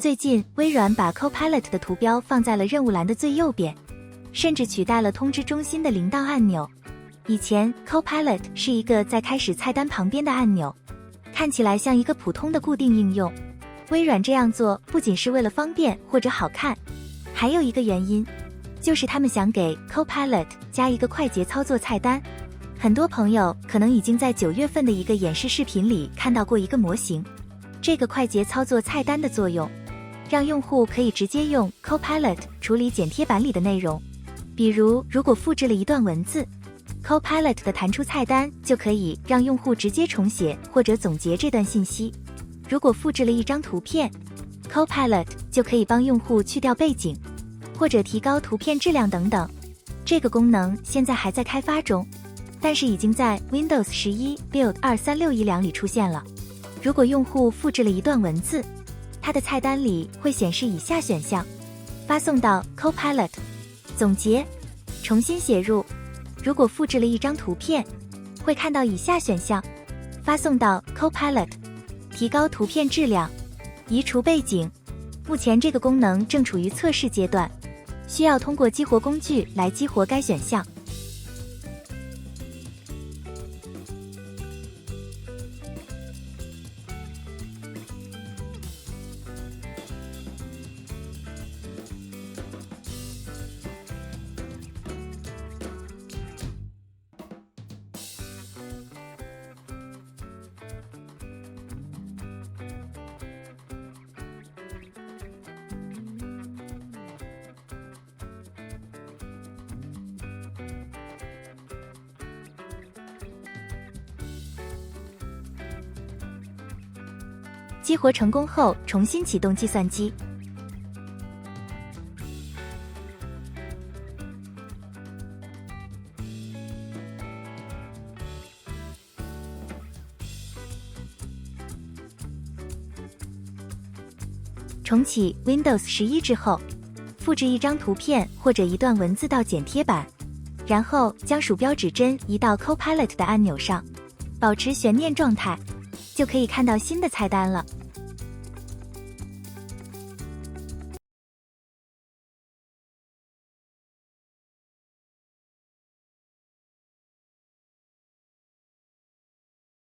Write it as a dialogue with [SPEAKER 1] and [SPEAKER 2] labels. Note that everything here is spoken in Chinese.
[SPEAKER 1] 最近微软把 Copilot 的图标放在了任务栏的最右边，甚至取代了通知中心的铃铛按钮。以前 Copilot 是一个在开始菜单旁边的按钮，看起来像一个普通的固定应用。微软这样做不仅是为了方便或者好看，还有一个原因，就是他们想给 Copilot 加一个快捷操作菜单。很多朋友可能已经在9月份的一个演示视频里看到过一个模型。这个快捷操作菜单的作用，让用户可以直接用 Copilot 处理剪贴板里的内容。比如，如果复制了一段文字， Copilot 的弹出菜单就可以让用户直接重写或者总结这段信息。如果复制了一张图片， Copilot 就可以帮用户去掉背景，或者提高图片质量等等。这个功能现在还在开发中，但是已经在 Windows 11 Build 23612里出现了。如果用户复制了一段文字，它的菜单里会显示以下选项：发送到 Copilot、总结、重新写入。如果复制了一张图片，会看到以下选项：发送到 Copilot、提高图片质量、移除背景。目前这个功能正处于测试阶段，需要通过激活工具来激活该选项。激活成功后，重新启动计算机。重启 Windows 11之后，复制一张图片或者一段文字到剪贴板，然后将鼠标指针移到 Copilot 的按钮上，保持悬念状态，就可以看到新的菜单了。